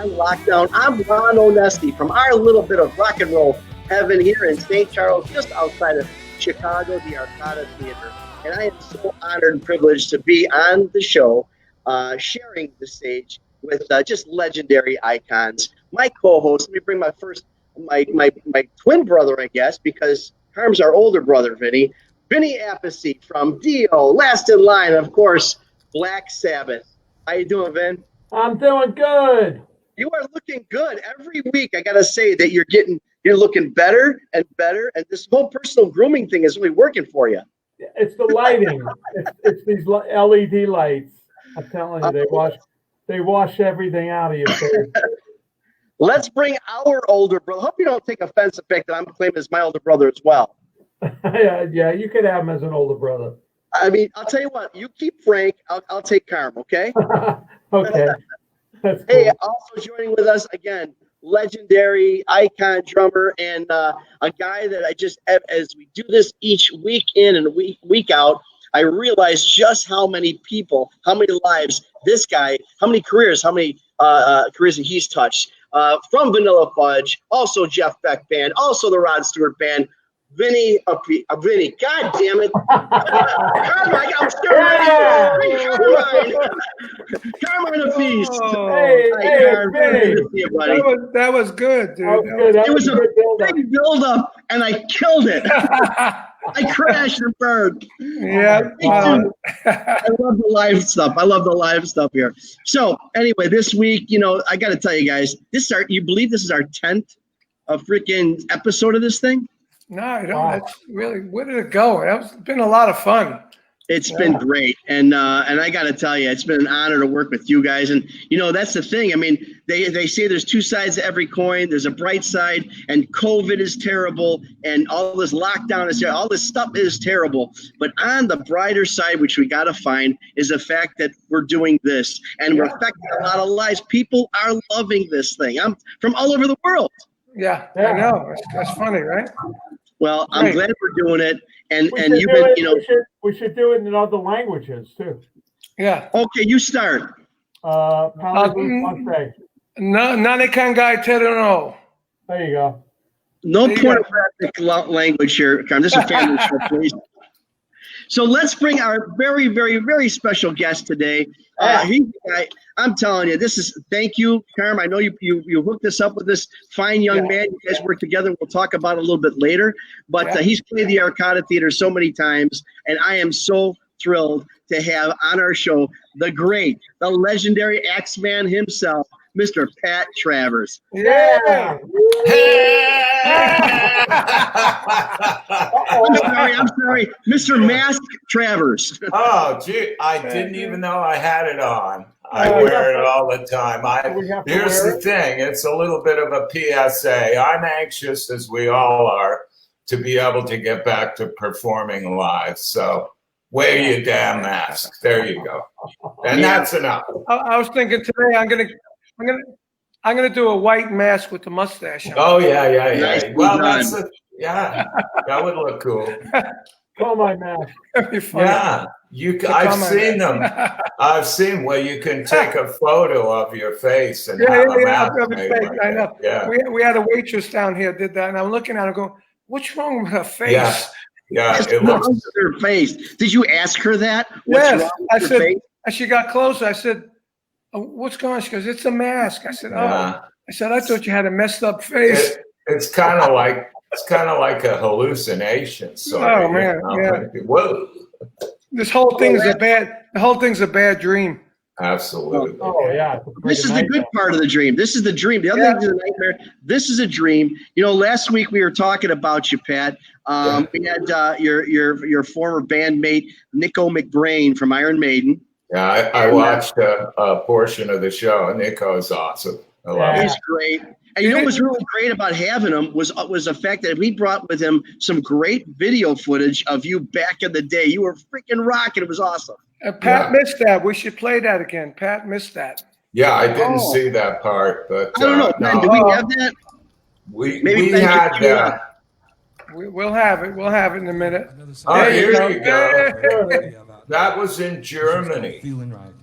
on lockdown. I'm Ron Onesti from our little bit of rock and roll heaven here in St. Charles, just outside of Chicago, the Arcada Theater. And I am so honored and privileged to be on the show, sharing the stage with just legendary icons. My co-host, let me bring my twin brother, I guess, because Carm's our older brother, Vinny Appice from Dio, Last in Line, of course, Black Sabbath. How you doing, Vin? I'm doing good. You are looking good every week. I gotta say that you're looking better and better, and this whole personal grooming thing is really working for you. It's the lighting. it's these LED lights. I'm telling you, they wash everything out of your face. Let's bring our older brother. Hope you don't take offense to the fact that I'm claiming as my older brother as well. Yeah, you could have him as an older brother. I mean, I'll tell you what. You keep Frank. I'll take Carm. Okay. Okay. That's Hey, cool. also joining with us again, legendary icon drummer and a guy that I just, as we do this each week in and week out, I realize just how many people, how many lives this guy, how many careers that he's touched. From Vanilla Fudge, also Jeff Beck Band, also the Rod Stewart Band. Vinny, God damn it. Carmine, I'm still ready. Carmine Appice. Hey, Vinny. That was good, dude. It was a big build-up, and I killed it. I crashed and burned. Yeah. I love the live stuff here. So anyway, this week, I got to tell you guys, you believe this is our 10th freaking episode of this thing? No, I don't. Wow. That's really, where did it go? It's been a lot of fun. It's been great. And I got to tell you, it's been an honor to work with you guys. And, that's the thing. I mean, they say there's two sides to every coin. There's a bright side, and COVID is terrible, and all this lockdown is terrible. All this stuff is terrible. But on the brighter side, which we got to find, is the fact that we're doing this, and we're affecting a lot of lives. People are loving this thing. I'm from all over the world. Yeah, I know. That's funny, right? Well, I'm glad we're doing it, and you've been, we should do it in other languages too. Yeah. Okay, you start. Nane kangai te no. There you go. No pornographic language here, Carm. This is a family show, please. So let's bring our very, very, very special guest today. I'm telling you, thank you, Carm. I know you hooked us up with this fine young man. You guys work together. We'll talk about it a little bit later. But he's played the Arcada Theater so many times, and I am so thrilled to have on our show the legendary Axeman himself, Mr. Pat Travers. Yeah. I'm sorry. Mr. Mask Travers. Oh, gee, I didn't even know I had it on. I wear it all the time. Here's the thing. It's a little bit of a PSA. I'm anxious, as we all are, to be able to get back to performing live. So wear your damn mask. There you go. And that's enough. I was thinking today I'm gonna do a white mask with the mustache on. Oh yeah. Nice. Well, that would look cool. Call my mask. Yeah, I've seen them. I've seen where you can take a photo of your face and have a mask made like I know. that. Yeah. We had a waitress down here did that, and I'm looking at her going, "What's wrong with her face?" Yeah. It looks with her face. Did you ask her that? Yes. I said. As she got closer, I said, "What's going on?" She goes, "It's a mask." I said, "Oh." I said, "I thought you had a messed up face." It's kind of like a hallucination. Oh man, Whoa. The whole thing's a bad dream. Absolutely. Oh yeah. This is the good part of the dream. This is the dream. The other thing is a nightmare. This is a dream. Last week we were talking about you, Pat. We had your former bandmate Nico McBrain from Iron Maiden. Yeah, I watched a portion of the show. Nico is awesome. I love him. He's great. And what was really great about having him was the fact that he brought with him some great video footage of you back in the day. You were freaking rocking. It was awesome. Pat missed that. We should play that again. Pat missed that. Yeah, I didn't see that part, but I don't know. Man, do we have that? We had that. We'll have it. We'll have it in a minute. Oh, here you go. That was in Germany. Feeling right.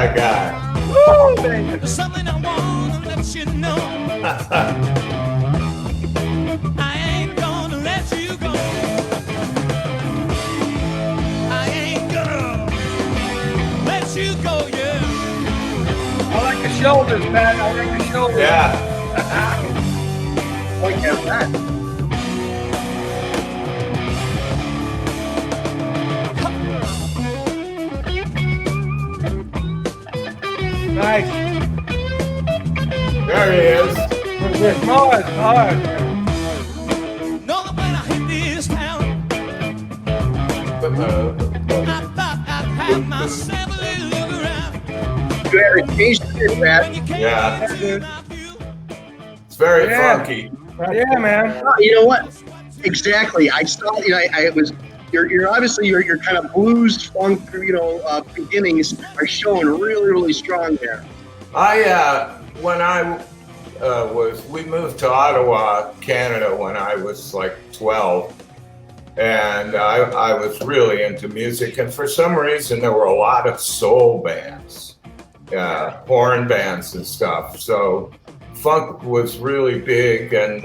that guy. Woo, baby. There's something I wanna let you know. I ain't gonna let you go. I ain't gonna let you go, yeah. I like the shoulders, man. I like the shoulders. Yeah. Like that. Nice. There he is. Mars. Know that when I hit this town, I thought I'd have myself a little look around. You had a taste of it, Matt. When you came Yeah. into my view, It's very Yeah. funky. Yeah, man. Oh, you know what? Exactly. I saw. You know, I was. You're obviously your kind of blues funk, beginnings are showing really strong there. When I we moved to Ottawa, Canada when I was like 12, and I was really into music, and for some reason there were a lot of soul bands, horn bands and stuff. So funk was really big, and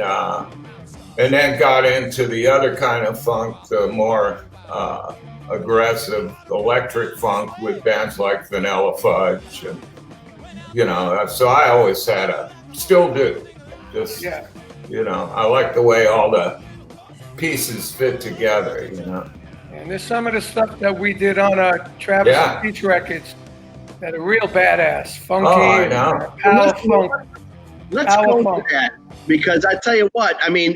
then got into the other kind of funk, the more aggressive electric funk with bands like Vanilla Fudge, and so I always still do, just I like the way all the pieces fit together, And there's some of the stuff that we did on our Travers and Beach records that are real badass, funky, I know. power funk. Let's go to that, because I tell you what, I mean,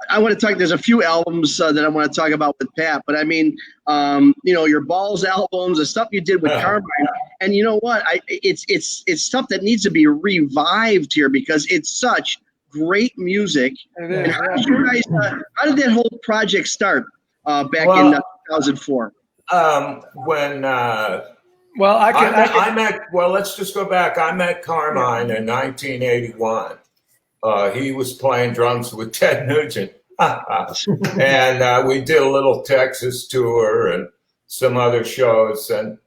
I want to talk. There's a few albums that I want to talk about with Pat, but I mean, your Balls albums, the stuff you did with Carmine, and you know what? It's stuff that needs to be revived here because it's such great music. And how did you guys? How did that whole project start back in 2004? When let's just go back. I met Carmine in 1981. He was playing drums with Ted Nugent. And we did a little Texas tour and some other shows. And,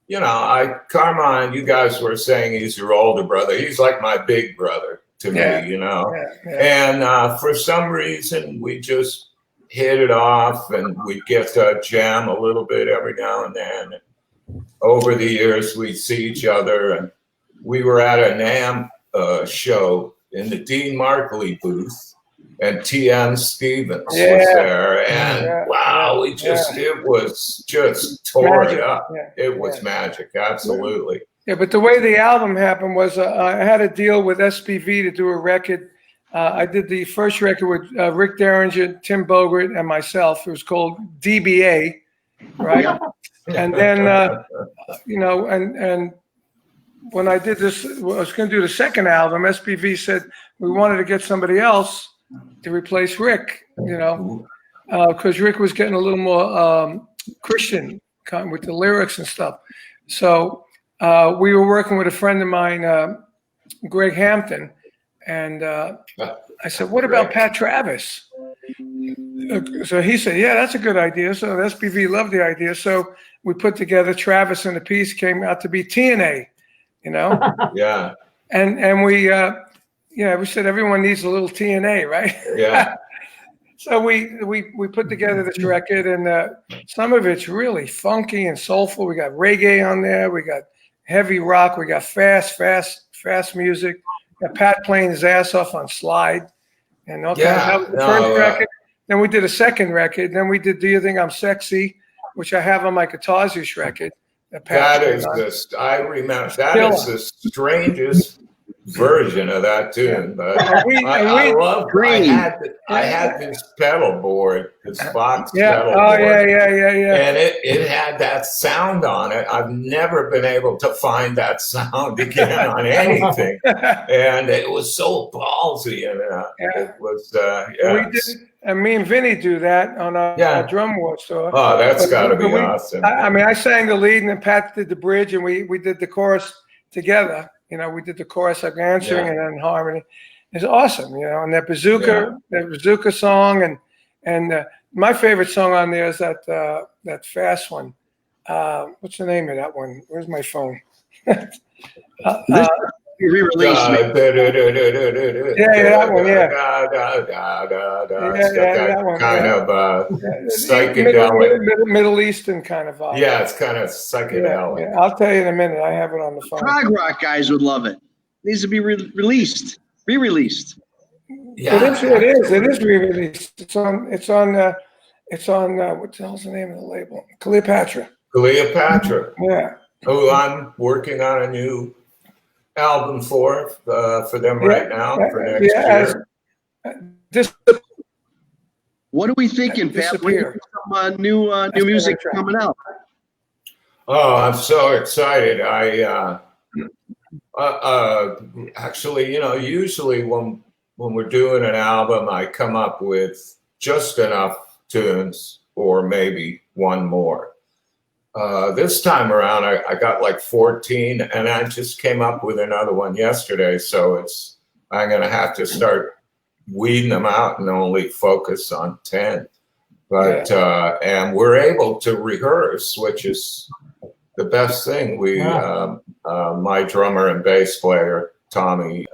Carmine, you guys were saying he's your older brother. He's like my big brother to me, And for some reason, we just hit it off, and we'd get to jam a little bit every now and then. And over the years, we'd see each other. And we were at a NAMM show in the Dean Markley booth, and T.M. Stevens was there, and it was just tore it up. It was magic, absolutely. Yeah, but the way the album happened was I had a deal with SPV to do a record. I did the first record with Rick Derringer, Tim Bogert, and myself. It was called DBA, right? And then, and when I did this, I was going to do the second album. SPV said we wanted to get somebody else to replace Rick, because Rick was getting a little more Christian with the lyrics and stuff. So we were working with a friend of mine, Greg Hampton, and I said, "What about Pat Travers?" So he said, "Yeah, that's a good idea." So SPV loved the idea. So we put together Travers and Appice, came out to be TNA. Yeah. And we, we said everyone needs a little TNA, right? Yeah. So we put together this record, and some of it's really funky and soulful. We got reggae on there. We got heavy rock. We got fast music. We got Pat playing his ass off on slide. And okay, that was the first record. Then we did a second record. Then we did Do You Think I'm Sexy, which I have on my Guitars Use record. That is I remember that is the strangest version of that tune, but I had this pedal board, this Fox pedal board. And it had that sound on it. I've never been able to find that sound again on anything, and it was so ballsy, and it was. We did, and me and Vinny do that on our drum war tour. Oh, that's got to be awesome. I sang the lead, and then Pat did the bridge, and we did the chorus together. We did the chorus like answering and then harmony. It's awesome, and that bazooka song, and my favorite song on there is that fast one. What's the name of that one? Where's my phone? This re-release. Yeah, that one. Yeah, that one. Kind of psychedelic. Middle Eastern kind of vibe. Yeah, it's kind of psychedelic. Yeah, I'll tell you in a minute. I have it on the phone. Prog rock guys would love it. Needs to be re-released. Yeah, It is re-released. It's on. What the hell's the name of the label? Cleopatra. Yeah. Who I'm working on a new album for them right now for next year. What are we thinking, Pat? When do some new music coming out? Oh, I'm so excited! Actually, usually when we're doing an album, I come up with just enough tunes or maybe one more. This time around, I got like 14, and I just came up with another one yesterday. So I'm going to have to start weeding them out and only focus on 10. But and we're able to rehearse, which is the best thing. My drummer and bass player, Tommy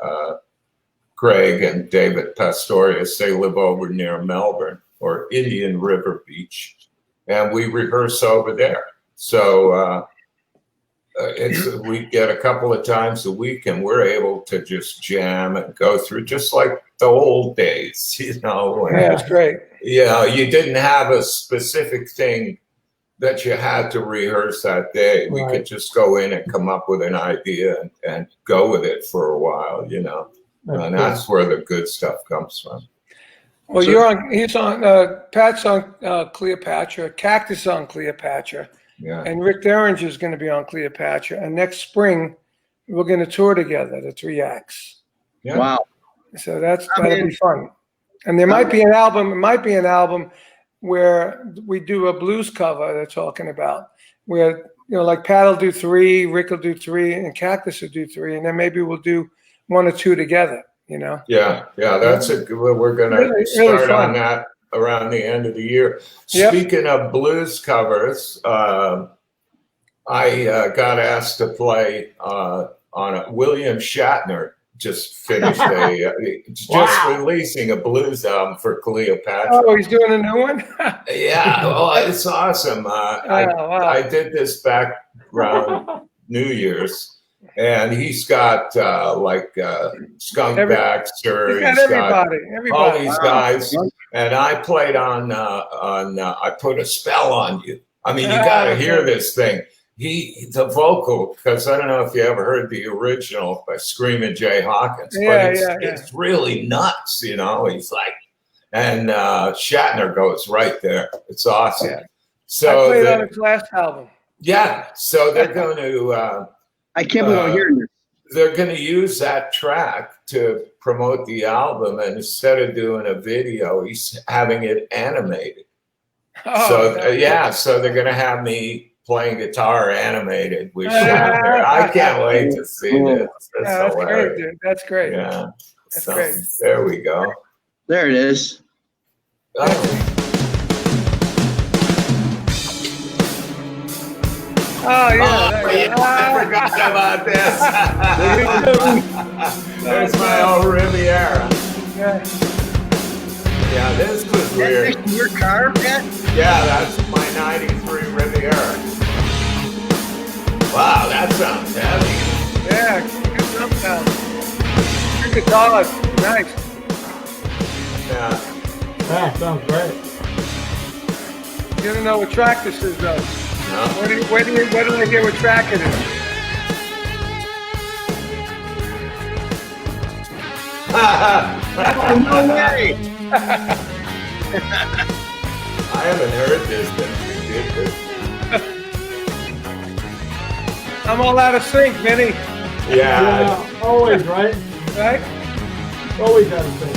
Craig and David Pastorius, they live over near Melbourne or Indian River Beach, and we rehearse over there. So we get a couple of times a week, and we're able to just jam and go through just like the old days, Yeah, that's great. You didn't have a specific thing that you had to rehearse that day. We could just go in and come up with an idea and go with it for a while, and that's where the good stuff comes from. Well, Pat's on Cleopatra, Cactus on Cleopatra. Yeah. And Rick Derringer is going to be on Cleopatra. And next spring, we're going to tour together, the 3 acts. Yeah. Wow. So that'll be fun. And there might be an album. It might be an album where we do a blues cover they're talking about, where, like Pat will do 3, Rick will do 3, and Cactus will do 3. And then maybe we'll do 1 or 2 together, Yeah, that's we're going to start on that around the end of the year. Yep. Speaking of blues covers, I got asked to play on William Shatner just finished releasing a blues album for Cleopatra. Oh, he's doing a new one? Yeah, it's awesome. I did this back around New Year's. And he's got Skunk Baxter. He's got everybody. All these guys. And I played on I Put a Spell on You. I mean, you got to hear this thing. The vocal, because I don't know if you ever heard the original by Screaming Jay Hawkins, but it's really nuts, He's like, and Shatner goes right there. It's awesome. Yeah. So I played on his last album. Yeah. So they're going to. I can't believe I'm hearing this. They're going to use that track to promote the album, and instead of doing a video, he's having it animated. So they're going to have me playing guitar animated with Shatner. I can't wait to see this. That's great, dude. That's great. Yeah, that's great. There we go. There it is. Oh, yeah. I forgot about this. There's my old Riviera. Yeah, this was weird. That's your car, Pat? Yeah, that's my 93 Riviera. Wow, that sounds heavy. Yeah, good drum sound. Good guitars. Nice. Yeah. That sounds great. You don't know what track this is, though. No. Where do they get what track it is? No way! I haven't heard this, but we did this. I'm all out of sync, Vinny. Yeah. Always, right? Right? Always out of sync.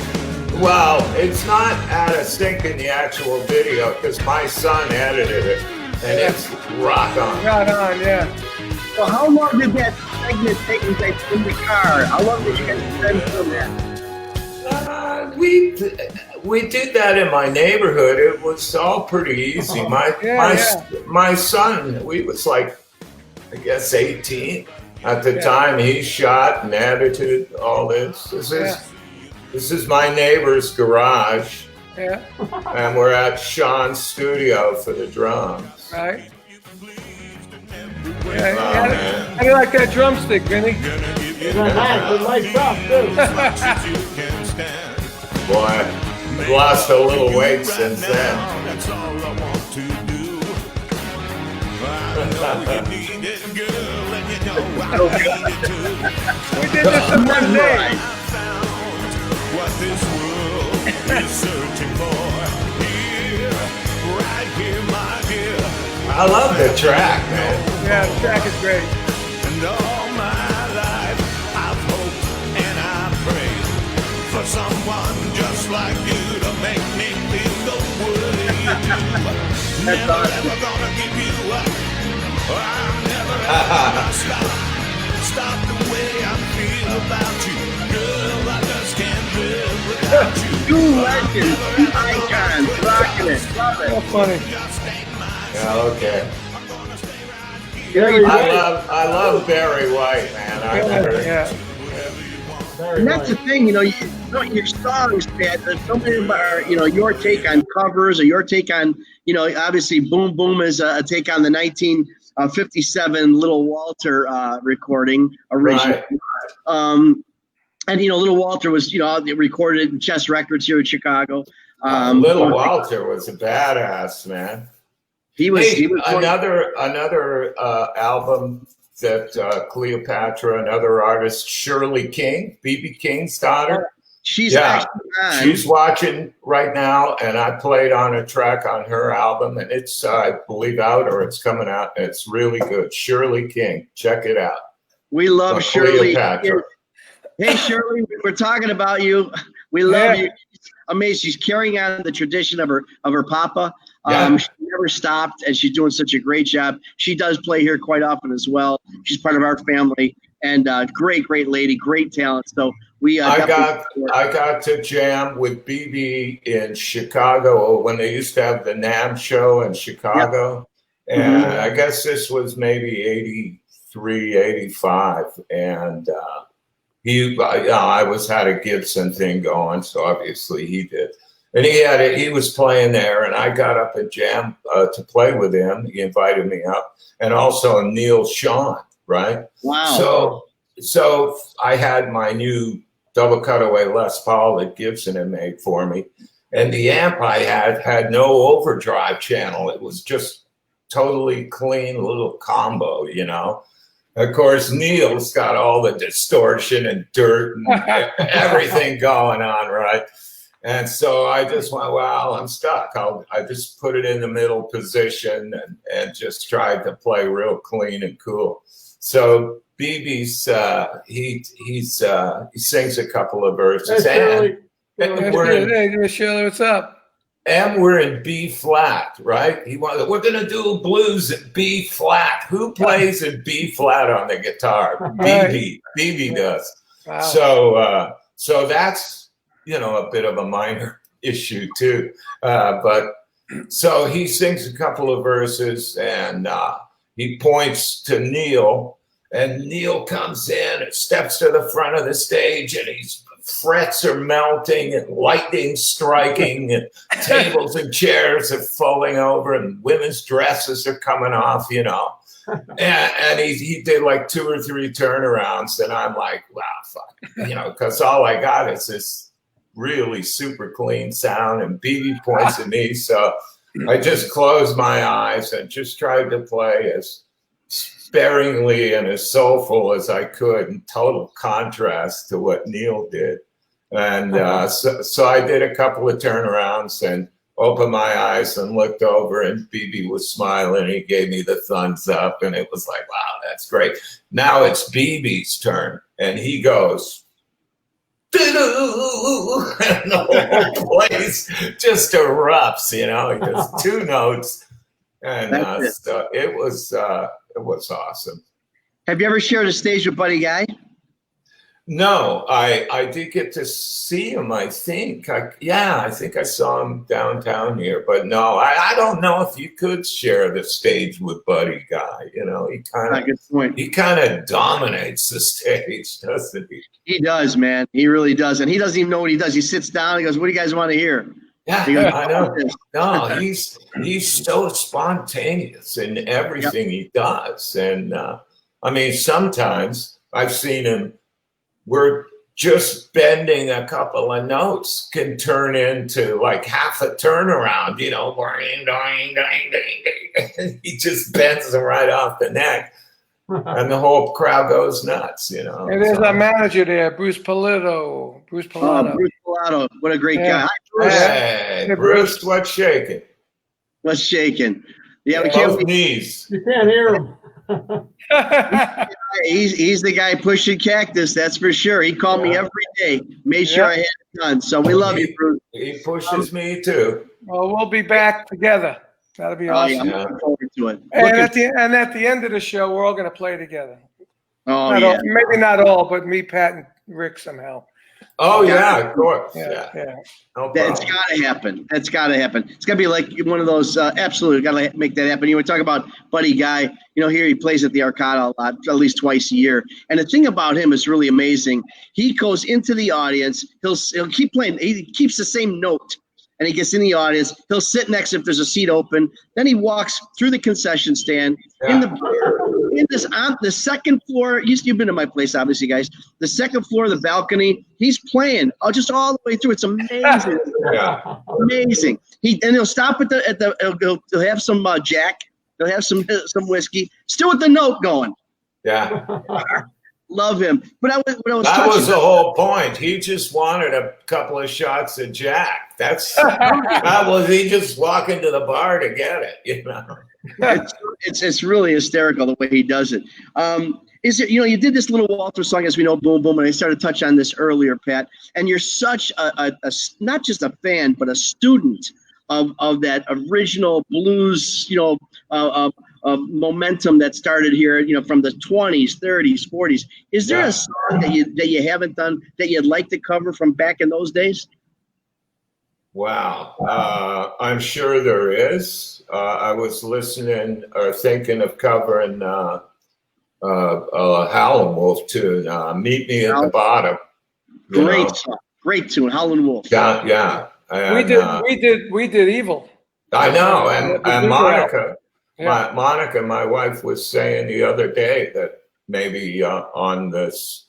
Well, it's not out of sync in the actual video because my son edited it, and it's rock on. Right on, yeah. So how long did that segment take you guys in the car? How long did you guys spend from that? We did that in my neighborhood. It was all pretty easy. My son, we was like, I guess 18 at the time. He shot and edited all this. This is my neighbor's garage. Yeah. And we're at Sean's studio for the drums. Right. Yeah, how do you like that drumstick, Vinny? It lights up too. Boy, I've lost a little weight since then. That's all I want to do. I know you need it, girl, and you know I need it too. We did this in one day. I found what this world is searching for. Here, right here, my dear. I love the track, man. Yeah, the track is great. And all my life, I've hoped and I prayed for someone just like you to make me feel the way you do. Never ever gonna give you up. I'm never ever gonna stop the way I feel about you. Girl, I just can't live without you. Two legends, two icons, rocking it. Love it. So funny. Yeah, okay. Very I love Barry White, man. And that's the thing, your songs, Pat, there's so many of our, your take on covers or your take on, obviously Boom Boom is a take on the 1957 Little Walter recording originally. Right. And, Little Walter was, recorded in Chess Records here in Chicago. Little Walter was a badass, man. He was another album that Cleopatra, another artist, Shirley King, B.B. King's daughter. She's watching right now, and I played on a track on her album, and it's I believe out or it's coming out. And it's really good. Shirley King, check it out. We love Shirley. Cleopatra. Hey Shirley, we're talking about you. We love you. Amazing. She's carrying on the tradition of her papa. She never stopped, and she's doing such a great job. She does play here quite often as well. She's part of our family, and great lady, great talent. So we I got to jam with BB in Chicago when they used to have the NAMM show in Chicago, and I guess this was maybe 83, 85, and I had a Gibson thing going, so obviously he did. And he was playing there, and I got up and jammed to play with him. He invited me up, and also Neil Sean, right? Wow. So I had my new double cutaway Les Paul that Gibson had made for me, and the amp I had no overdrive channel. It was just totally clean little combo, Of course, Neil's got all the distortion and dirt and everything going on, right? And so I just went, well, I'm stuck. I just put it in the middle position and just tried to play real clean and cool. So BB's he sings a couple of verses. Hey, Shirley, what's up? And we're in B flat, right? We're gonna do blues in B flat. Who plays in B flat on the guitar? BB does. Wow. So that's a bit of a minor issue too. But so he sings a couple of verses and he points to Neil, and Neil comes in and steps to the front of the stage, and his frets are melting and lightning striking and tables and chairs are falling over and women's dresses are coming off, and he did like 2 or 3 turnarounds, and I'm like, wow, fuck, because all I got is this really super clean sound, and BB points at me, so I just closed my eyes and just tried to play as sparingly and as soulful as I could, in total contrast to what Neil did. And so I did a couple of turnarounds and opened my eyes and looked over, and BB was smiling. He gave me the thumbs up, and it was like, wow, that's great. Now it's BB's turn, and he goes, doo-doo, and the whole place just erupts, just 2 notes, and so it was awesome. Have you ever shared a stage with Buddy Guy? No, I did get to see him. I think, I think I saw him downtown here. But no, I don't know if you could share the stage with Buddy Guy. You know, he kind of dominates the stage, doesn't he? He does, man. He really does, and he doesn't even know what he does. He sits down. He goes, "What do you guys want to hear?" Yeah, He goes, I know. No, he's so spontaneous in everything he does, and I mean, sometimes I've seen him. We're just bending a couple of notes can turn into like half a turnaround, you know, he just bends them right off the neck and the whole crowd goes nuts, you know. And there's our manager there, Bruce Pilato. Bruce Pilato, what a great guy. Hi, Bruce. Hey, Bruce, what's shaking? What's shaking? Yeah, we Both knees. You can't hear him. He's the guy pushing Cactus, that's for sure. He called me every day, made sure I had it done. So we love you, Bruce. He pushes me too. Well, we'll be back together. That'll be awesome. Yeah, I'm looking forward to it. And at the end of the show, we're all going to play together. Oh, not yeah. all, maybe not all, but me, Pat, and Rick somehow. Oh, yeah, of course. Yeah. No That's got to happen. That's got to happen. It's got to be like one of those, absolutely, got to make that happen. You were talking about Buddy Guy. You know, here he plays at the Arcada a lot, at least twice a year. And the thing about him is really amazing. He goes into the audience. He'll keep playing. He keeps the same note. And he gets in the audience. He'll sit next if there's a seat open. Then he walks through the concession stand in the on the second floor. You've been to my place, obviously, guys. The second floor, the balcony. He's playing just all the way through. It's amazing. Amazing. He'll stop at he'll have some Jack. He'll have some whiskey. Still with the note going. Yeah. Love him. But that was the whole point. He just wanted a couple of shots of Jack. That was he just walking to the bar to get it, you know. It's really hysterical the way he does it. Is it, you know, you did this little Walter song, as we know, Boom Boom, and I started to touch on this earlier, Pat, and you're such a not just a fan, but a student of that original blues, you know, momentum that started here, you know, from the 20s, 30s, 40s. Is there a song that you haven't done that you'd like to cover from back in those days? Wow. I'm sure there is. I was listening or thinking of covering Howlin' Wolf tune, Meet Me at the Bottom. Great song. Great tune, Howlin' Wolf. Yeah. And, we did Evil. I know. And Monica. Monica, my wife, was saying the other day that maybe on this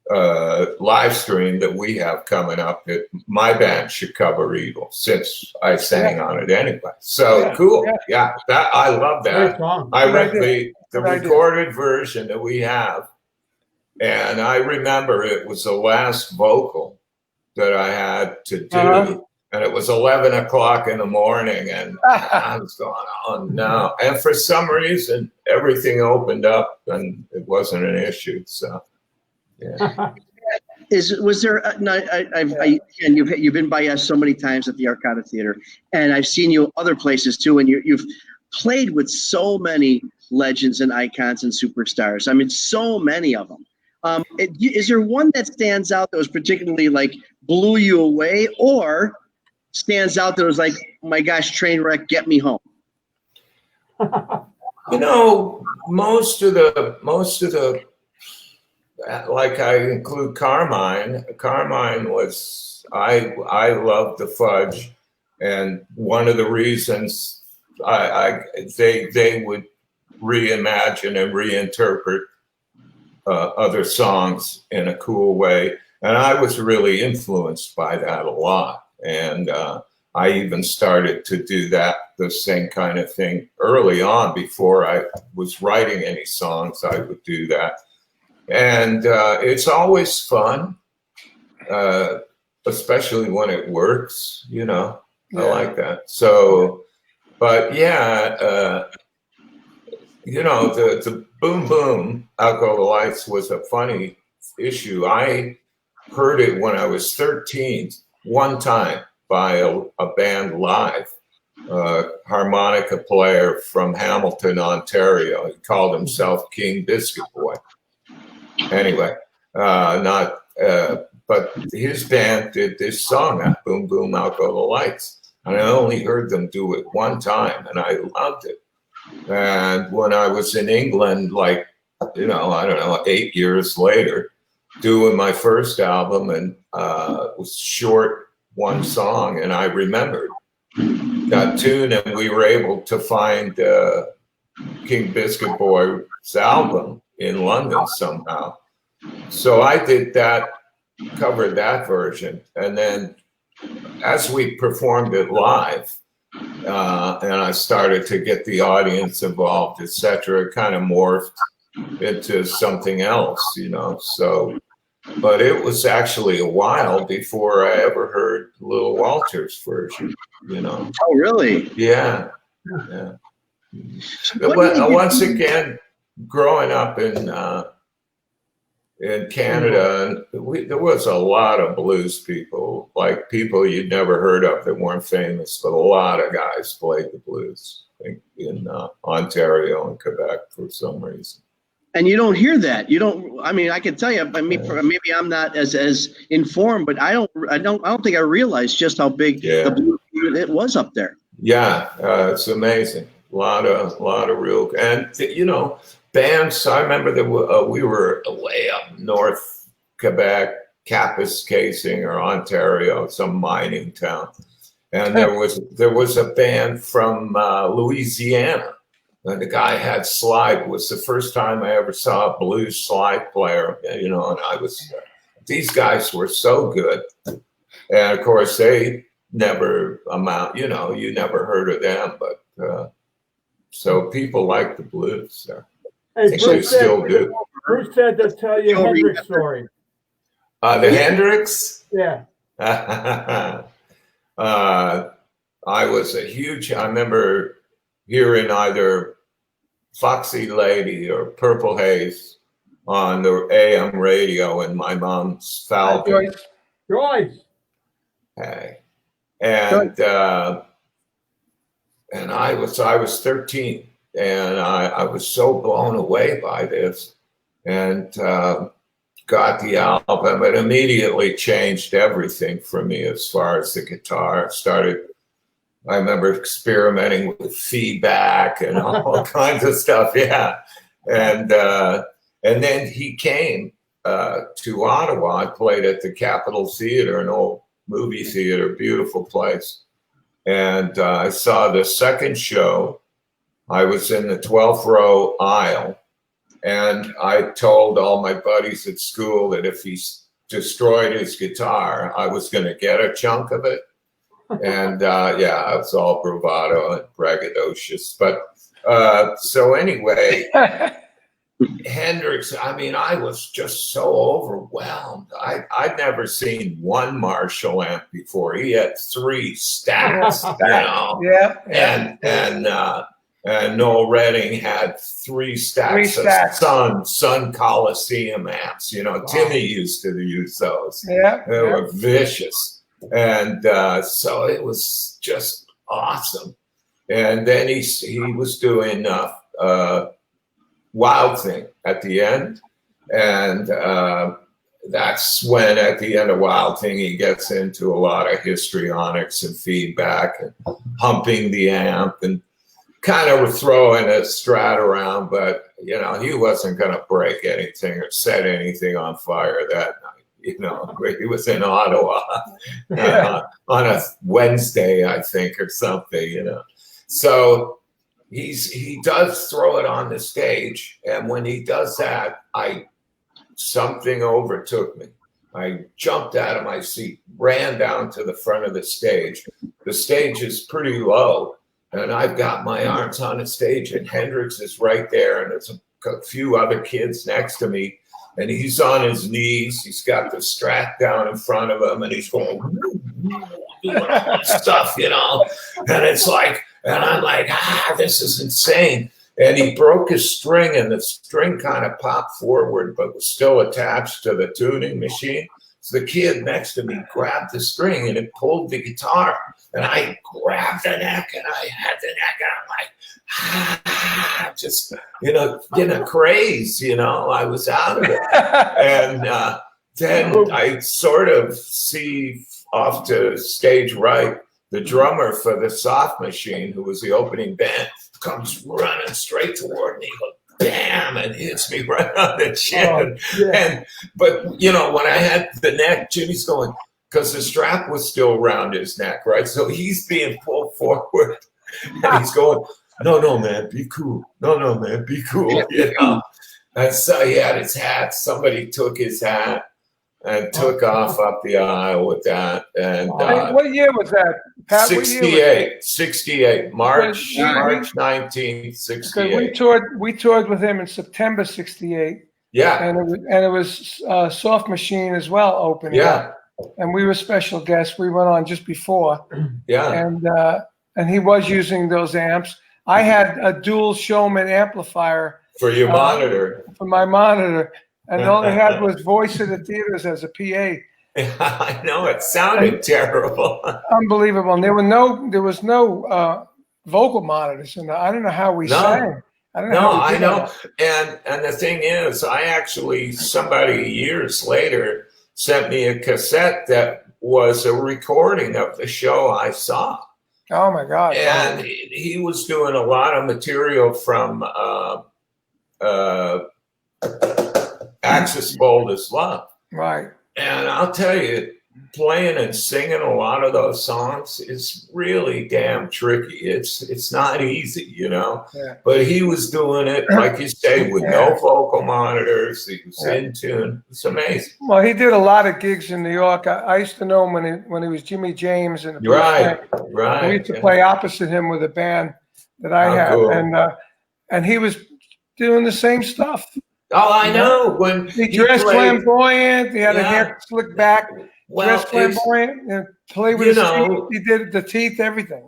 live stream that we have coming up, that my band should cover Evil, since I sang on it anyway. So cool. Yeah, that I love that. I read the recorded version that we have, and I remember it was the last vocal that I had to do. And it was 11 o'clock in the morning, and I was going, oh no. And for some reason, everything opened up and it wasn't an issue. So, yeah. Was there, and you've been by us so many times at the Arcada Theater, and I've seen you other places too, and you've played with so many legends and icons and superstars. I mean, so many of them. Is there one that stands out that was particularly like blew you away, or stands out that was like, oh my gosh, train wreck, get me home? You know, most of the like, I include Carmine. Carmine was, I loved the Fudge, and one of the reasons they would reimagine and reinterpret other songs in a cool way, and I was really influenced by that a lot. And I even started to do the same kind of thing early on. Before I was writing any songs, I would do that. And it's always fun, especially when it works, you know. I like that. So, but yeah, you know, the Boom Boom, Out Go the Lights was a funny issue. I heard it when I was 13. One time by a band live, harmonica player from Hamilton, Ontario. He called himself King Biscuit Boy. Anyway, Not, but his band did this song, Boom Boom Out Go the Lights. And I only heard them do it one time, and I loved it. And when I was in England, like, you know, I don't know, 8 years later, doing my first album, and it was short, one song, and I remembered that tune, and we were able to find King Biscuit Boy's album in London somehow. So I did that, covered that version, and then as we performed it live, and I started to get the audience involved, etc., it kind of morphed into something else, you know. So, but it was actually a while before I ever heard Little Walter's version, you know. Oh, really? Yeah, yeah. Once again, growing up in Canada, and there was a lot of blues people, like people you'd never heard of that weren't famous, but a lot of guys played the blues, I think, in Ontario and Quebec for some reason. And you don't hear that. You don't. I mean, I can tell you. I mean, maybe I'm not as informed, but I don't think I realized just how big the blues it was up there. Yeah, it's amazing. A lot of real, and you know, bands. I remember that we were way up north, Quebec, Kapuskasing or Ontario, some mining town, and there was a band from Louisiana, and the guy had slide. It was the first time I ever saw a blues slide player, you know, and these guys were so good, and of course they never you know, you never heard of them, but so people like the blues. So. Hey, Bruce still do. Bruce said to tell you a Hendrix story. The Hendrix? Yeah. I was I remember hearing either Foxy Lady or Purple Haze on the AM radio in my mom's Falcon. Joyce. Hey. And I was 13, and I was so blown away by this, and got the album. It immediately changed everything for me as far as the guitar. I remember experimenting with feedback and all kinds of stuff. Yeah, and then he came to Ottawa. I played at the Capitol Theatre, an old movie theater, beautiful place. And I saw the second show. I was in the 12th row aisle, and I told all my buddies at school that if he destroyed his guitar, I was going to get a chunk of it. And yeah, it was all bravado and braggadocious. But so anyway, Hendrix, I mean, I was just so overwhelmed. I'd never seen one Marshall amp before. He had 3 stacks, you know. Yeah. And Noel Redding had 3 stacks of Sun Coliseum amps. You know, Timmy used to use those. Yeah. They were vicious. And so it was just awesome. And then he was doing Wild Thing at the end. And that's when at the end of Wild Thing, he gets into a lot of histrionics and feedback and humping the amp and kind of throwing a Strat around. But, you know, he wasn't going to break anything or set anything on fire that night. You know, he was in Ottawa on a Wednesday, I think, or something, you know. So he does throw it on the stage, and when he does that, something overtook me. I jumped out of my seat, ran down to the front of the stage. The stage is pretty low, and I've got my arms on the stage, and Hendrix is right there, and there's a few other kids next to me, and he's on his knees. He's got the Strat down in front of him, and he's going stuff, you know. And it's like, and I'm like, this is insane. And he broke his string, and the string kind of popped forward, but was still attached to the tuning machine. So the kid next to me grabbed the string, and it pulled the guitar. And I grabbed the neck, and I had the neck, and I'm like, just, in a craze, I was out of it. And then I sort of see off to stage right, the drummer for the Soft Machine, who was the opening band, comes running straight toward me. He goes, bam, and hits me right on the chin. But when I had the neck, Jimmy's going, because the strap was still around his neck, right? So he's being pulled forward, and he's going, no, man, be cool. No, man, be cool. And so he had his hat. Somebody took his hat and took off up the aisle with that. And what year was that, Pat? 68, March 19th, 68. We toured with him in September 68. Yeah. And it was Soft Machine as well opening. Yeah. And we were special guests. We went on just before. Yeah. And he was using those amps. I had a dual Showman amplifier for your monitor. For my monitor. And all they had was Voice of the Theaters as a PA. I know, it sounded terrible. Unbelievable. And there was no vocal monitors, and I don't know how we sang. I don't know. I know. And the thing is, somebody years later sent me a cassette that was a recording of the show I saw. Oh my God! And he was doing a lot of material from Axis Bold as Love. Right. And I'll tell you, playing and singing a lot of those songs is really damn tricky. It's not easy, Yeah. But he was doing it, like you say, with no vocal monitors. He was in tune. It's amazing. Well, he did a lot of gigs in New York. I used to know him when he was Jimmy James and right. We used to play opposite him with a band that I had, cool. And he was doing the same stuff. Oh, I know. When he dressed flamboyant, he had a hair slicked back, dressed flamboyant, and played with his teeth. He did the teeth, everything,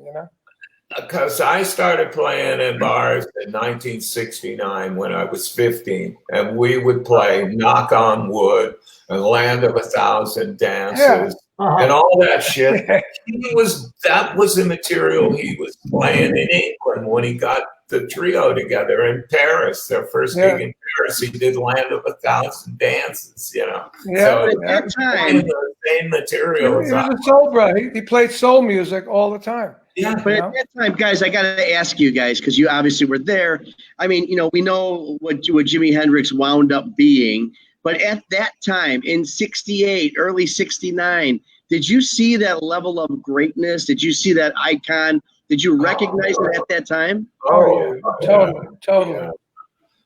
Because I started playing in bars in 1969 when I was 15, and we would play Knock on Wood and Land of a Thousand Dances and all that shit. That was the material he was playing in England when he got the trio together in Paris, their first gig in Paris. He did Land of a Thousand Dances, So at that time, the same material. He was a soul brother. He played soul music all the time. Yeah, but at that time, guys, I got to ask you guys, because you obviously were there. I mean, we know what Jimi Hendrix wound up being, but at that time in 68, early 69, did you see that level of greatness? Did you see that icon? Did you recognize it at that time? Totally. Yeah.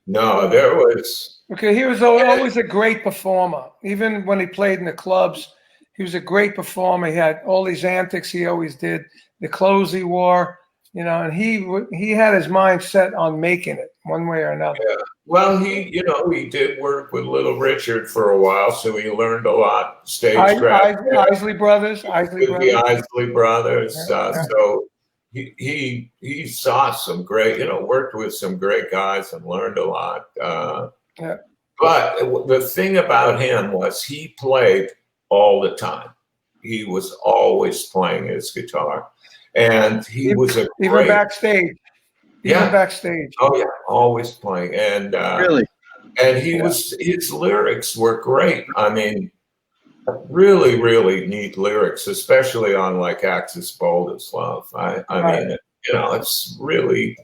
No, there was. Okay, he was always a great performer. Even when he played in the clubs, he was a great performer. He had all these antics he always did, the clothes he wore, and he had his mind set on making it one way or another. Yeah. Well, he did work with Little Richard for a while, so he learned a lot. Isley Brothers. The Isley Brothers. So he saw some great, worked with some great guys and learned a lot. But the thing about him was he played all the time. He was always playing his guitar, and he was a great, even backstage. Backstage. Oh yeah, always playing, and really, and his lyrics were great. I mean, really, really neat lyrics, especially on like Axis Bold as Love. I mean, it's really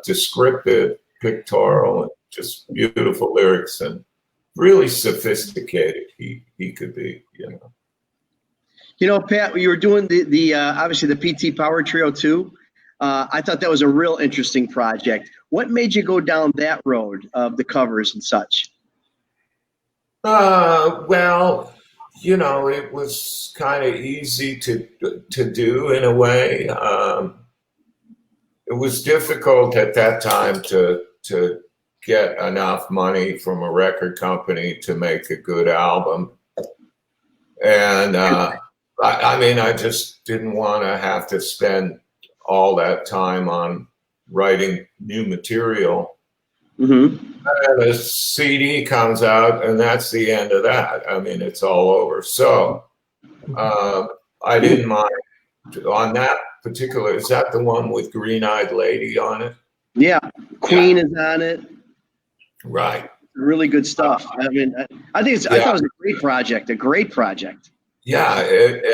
descriptive, pictorial, and just beautiful lyrics, and really sophisticated. He could be, Pat, you were doing the obviously the PT Power Trio too. I thought that was a real interesting project. What made you go down that road of the covers and such? Well, it was kind of easy to do in a way. It was difficult at that time to get enough money from a record company to make a good album. And I just didn't want to have to spend all that time on writing new material. Mm-hmm. And the CD comes out, and that's the end of that. I mean, it's all over. So I didn't mind on that particular. Is that the one with Green Eyed Lady on it? Yeah, Queen is on it. Right. Really good stuff. I mean, I think I thought it was a great project. A great project. Yeah,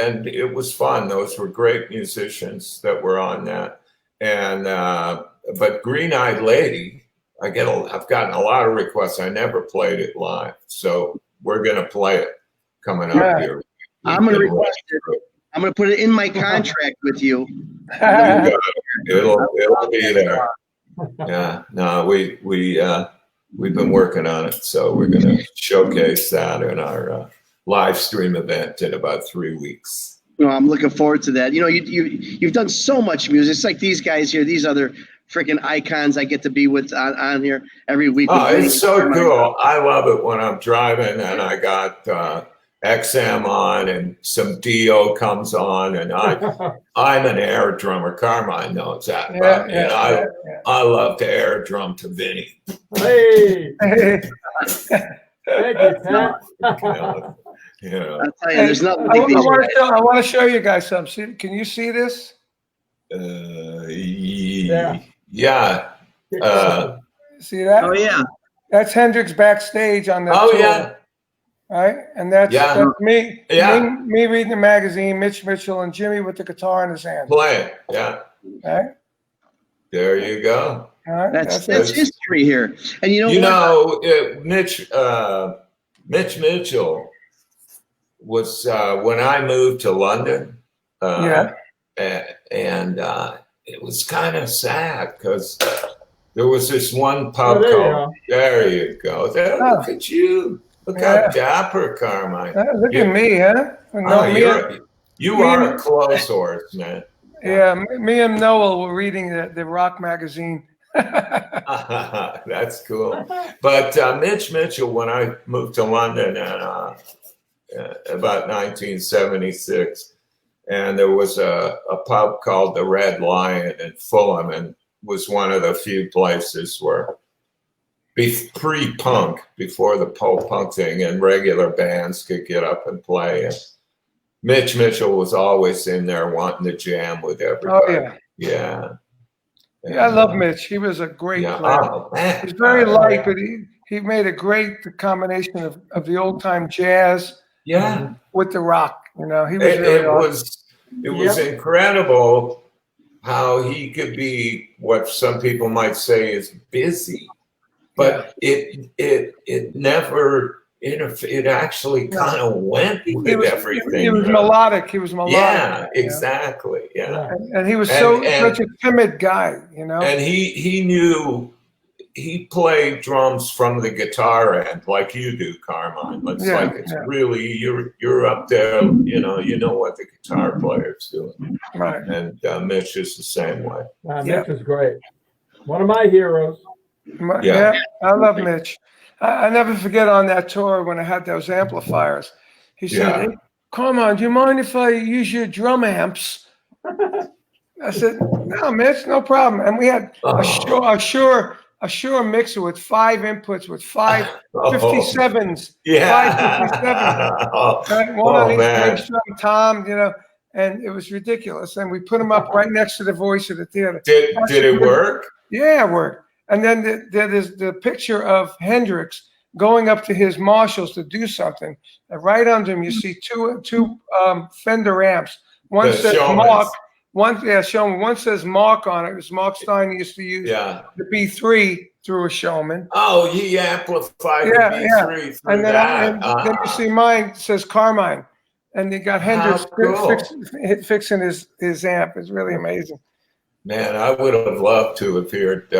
and it was fun. Those were great musicians that were on that. And but Green Eyed Lady, I've gotten a lot of requests. I never played it live, so we're gonna play it coming up here. I'm gonna request it. I'm gonna put it in my contract with you. It'll be there. Yeah. No, we've been working on it, so we're gonna showcase that in our live stream event in about 3 weeks. Well, I'm looking forward to that. You know, you've done so much music. It's like these guys here, these other freaking icons I get to be with on here every week. Oh, it's so cool. I love it when I'm driving and I got XM on and some Dio comes on, and I'm an air drummer. Carmine knows that. I love to air drum to Vinny. Hey. Thank you, Pat. Yeah. I'll tell you, there's nothing. I want to show you guys something. See, can you see this? Yeah. See that? Oh yeah. That's Hendrix backstage on the Oh tour. yeah. Right, and that's me. Yeah. Me reading the magazine. Mitch Mitchell and Jimmy with the guitar in his hand. Playing. Yeah. Right. There you go. All right. That's history here. And you know Mitch Mitchell was when I moved to London. And it was kind of sad because there was this one pub called. There you go. Look at you. Look how dapper, Carmine. Look at me, huh? You are a close horse, man. Yeah, me and Noel were reading the rock magazine. That's cool. But Mitch Mitchell, when I moved to London in about 1976, and there was a pub called the Red Lion in Fulham, and was one of the few places where pre-punk, before the punk thing, and regular bands could get up and play. And Mitch Mitchell was always in there wanting to jam with everybody. Oh yeah. And, I love Mitch. He was a great player. Oh, man. He's very light, but he made a great combination of the old time jazz. Yeah. With the rock, he was really awesome. It was incredible how he could be what some people might say is busy, but it never it actually kind of went with everything. He was melodic. Yeah, exactly. Yeah. And he was such a timid guy, And he knew. He played drums from the guitar end, like you do, Carmine. It's really you're up there. You know what the guitar player's doing, right? And Mitch is the same way. Mitch is great. One of my heroes. I love Mitch. I never forget on that tour when I had those amplifiers. He said, "Hey, Carmine, do you mind if I use your drum amps?" I said, "No, Mitch, no problem." And we had a Shure mixer with 5 inputs with 5 57s. Yeah. 5 57s. One on each drum, Tom, and it was ridiculous. And we put them up right next to the voice of the theater. Did it work? Yeah, it worked. And then there's the picture of Hendrix going up to his Marshalls to do something. And right under him, you see two Fender amps. One says Mark. One says Mark on it. It was Mark Stein used to use the B3 through a Showman. Oh, he amplified the B3 through and then then you see mine says Carmine. And they got Hendrix fixing his amp. It's really amazing. Man, I would have loved to have heard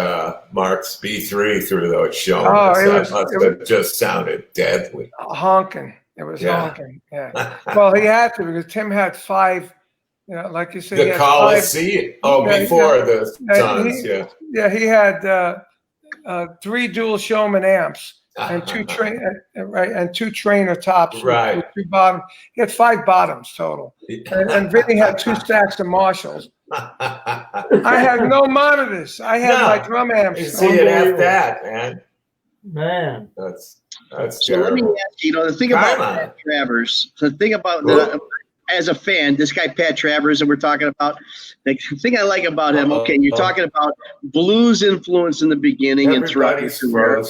Mark's B3 through those Showmans. That must have just sounded deadly. Honking. It was honking. Yeah. Well, he had to because Tim had 5. Like you said, the Coliseum. Before the Sons, he had 3 dual Showman amps and 2 2 trainer tops with 2 bottoms. He had 5 bottoms total, and Vinny had 2 stacks of Marshalls. I had no monitors. I had my drum amps. You see it at that, man. That's so terrible. Let me ask you. The thing about Travers. The thing about as a fan, this guy Pat Travers that we're talking about, the thing I like about him, okay, you're talking about blues influence in the beginning and throughout his career.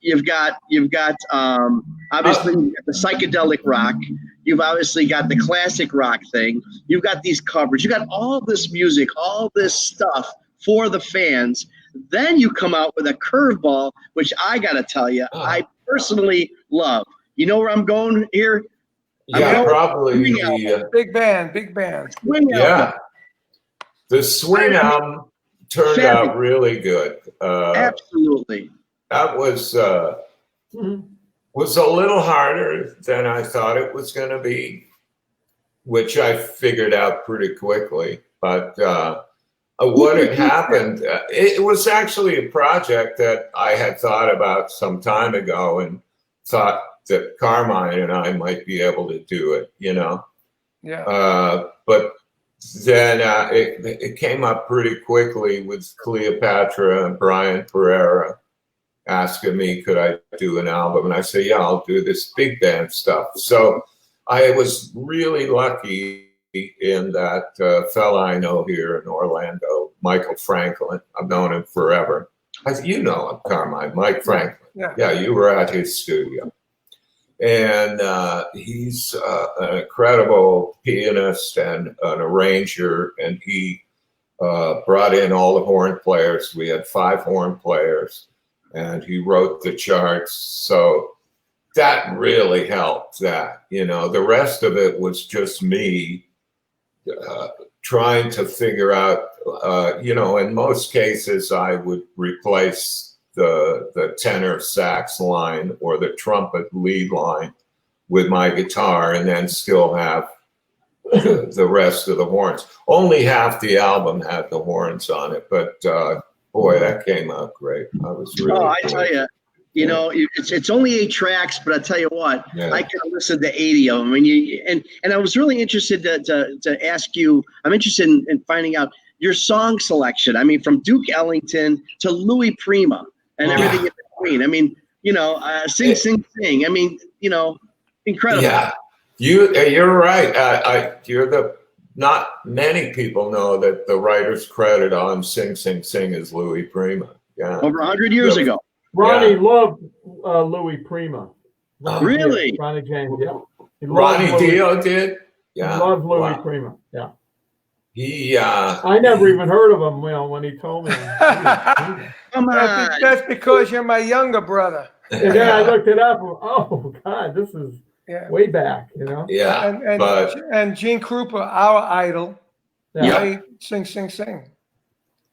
You've got obviously the psychedelic rock. You've obviously got the classic rock thing. You've got these covers. You got all this music, all this stuff for the fans. Then you come out with a curveball, which I got to tell you, I personally love. You know where I'm going here? Yeah, probably the big band. Swing yeah. album. The Swing album turned out really good. Absolutely. That was a little harder than I thought it was going to be, which I figured out pretty quickly. But what had happened, it was actually a project that I had thought about some time ago and thought that Carmine and I might be able to do it, you know. Yeah. But then it came up pretty quickly with Cleopatra and Brian Pereira asking me, could I do an album? And I said, yeah, I'll do this big band stuff. So I was really lucky in that fella I know here in Orlando, Michael Franklin. I've known him forever. You know him, Carmine, Mike Franklin. Yeah, you were at his studio. And he's an incredible pianist and an arranger, and he brought in all the horn players. We had 5 horn players, and he wrote the charts. So that really helped that. You know, the rest of it was just me trying to figure out, you know, in most cases I would replace the tenor sax line or the trumpet lead line with my guitar and then still have the rest of the horns. Only half the album had the horns on it, but boy, that came out great. I was really I tell you, you know, it's only 8 tracks, but I tell you what, I can listen to 80 of them. And I was really interested to ask you, I'm interested in finding out your song selection. I mean, from Duke Ellington to Louis Prima and everything in between. I mean, you know, sing. I mean, you know, incredible. Yeah, you're right. Not many people know that the writer's credit on Sing, Sing, Sing is Louis Prima. Yeah, over 100 years ago. Ronnie loved Louis Prima. Really? Ronnie James, yeah. Ronnie Dio did? Yeah. He loved Louis Prima, yeah. I never even heard of him when he told me. Come on. That's because you're my younger brother. And then I looked it up. Oh, God, this is way back, you know? Yeah. And Gene Krupa, our idol, played Sing, Sing, Sing.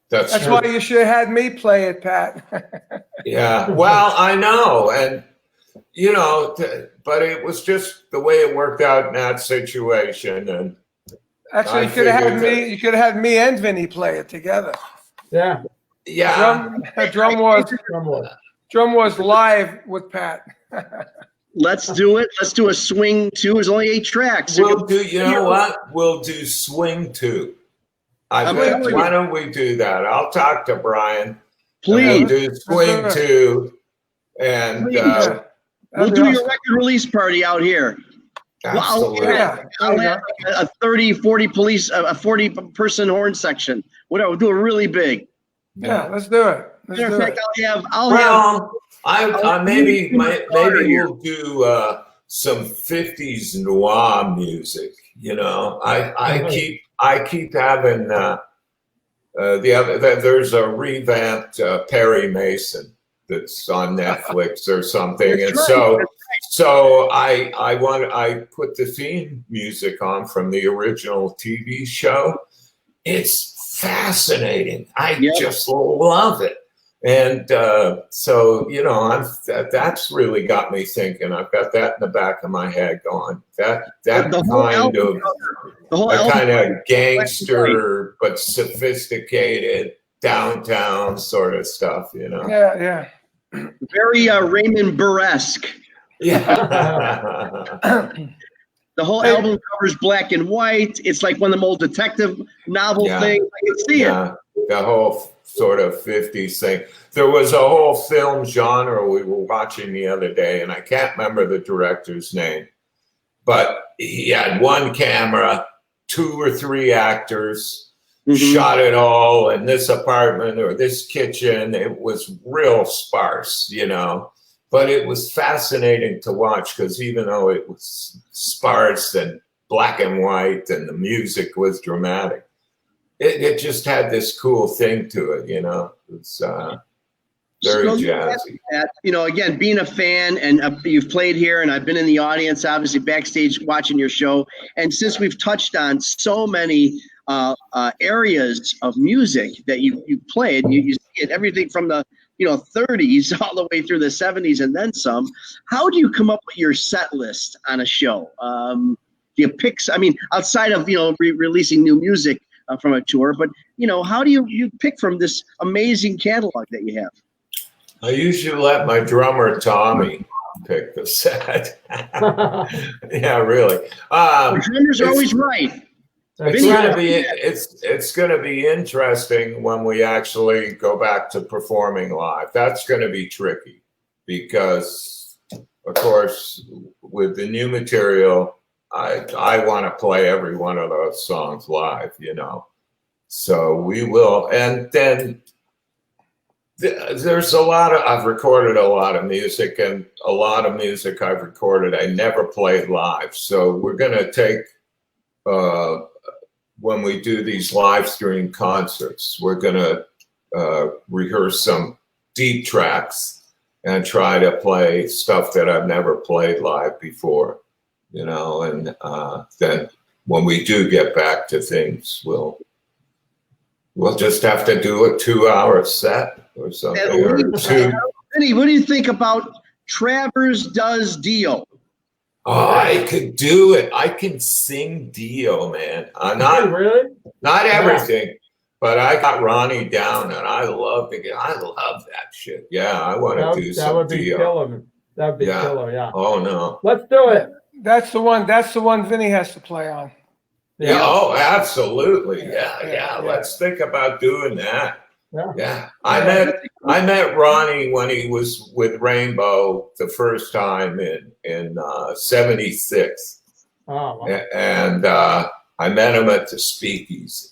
That's why you should have had me play it, Pat. Yeah. Well, I know. And, you know, but it was just the way it worked out in that situation. And actually, you could have had me and Vinny play it together. Yeah. Yeah. Drum was live with Pat. Let's do it. Let's do a swing 2. There's only 8 tracks. You know what? We'll do swing 2. Why don't we do that? I'll talk to Brian. Please. We'll do swing 2. And we'll do your record release party out here. Absolutely. I'll have a 30, 40 police, a 40 person horn section. Whatever. We'll do it really big. Yeah, let's do it. Matter of fact, maybe we'll do some 50s noir music. You know, I keep having there's a revamped Perry Mason that's on Netflix or something, and so I put the theme music on from the original TV show. It's fascinating. I just love it. And so, you know, that's really got me thinking. I've got that in the back of my head going, that kind of gangster but sophisticated downtown sort of stuff, you know. Yeah. Very Raymond Burresque. Yeah. The whole album covers black and white. It's like one of the old detective novel things. I can see it. The whole sort of 50s thing. There was a whole film genre we were watching the other day, and I can't remember the director's name. but he had one camera, 2 or 3 actors, Mhm. shot it all in this apartment or this kitchen. It was real sparse, but it was fascinating to watch because even though it was sparse and black and white and the music was dramatic, it just had this cool thing to it, It's very jazzy. Again, being a fan, and you've played here, and I've been in the audience, obviously backstage watching your show. And since we've touched on so many areas of music that you played, you see it, everything from the 30s all the way through the 70s and then some. How do you come up with your set list on a show? Do you pick? I mean, outside of releasing new music from a tour, but how do you pick from this amazing catalog that you have? I usually let my drummer Tommy pick the set. Yeah, really. The drummers are always right. It's gonna be interesting when we actually go back to performing live. That's gonna be tricky because, of course, with the new material, I want to play every one of those songs live, So we will, and then there's I've recorded a lot of music, and a lot of music I've recorded I never played live. So we're gonna take. When we do these live stream concerts, we're going to rehearse some deep tracks and try to play stuff that I've never played live before, and then when we do get back to things, we'll just have to do a 2-hour set or something. Vinny, what do you think about Travers Does Dio? Oh, I could do it. I can sing Dio, man. Not everything, but I got Ronnie down, and I love that shit. Yeah, I want to do some Dio. That would be killer. That would be killer. Yeah. Oh no. Let's do it. That's the one. That's the one Vinny has to play on. Yeah. Oh, absolutely. Yeah. Let's think about doing that. Yeah. I met Ronnie when he was with Rainbow the first time in '76. Oh, wow. And I met him at the Speakeasy.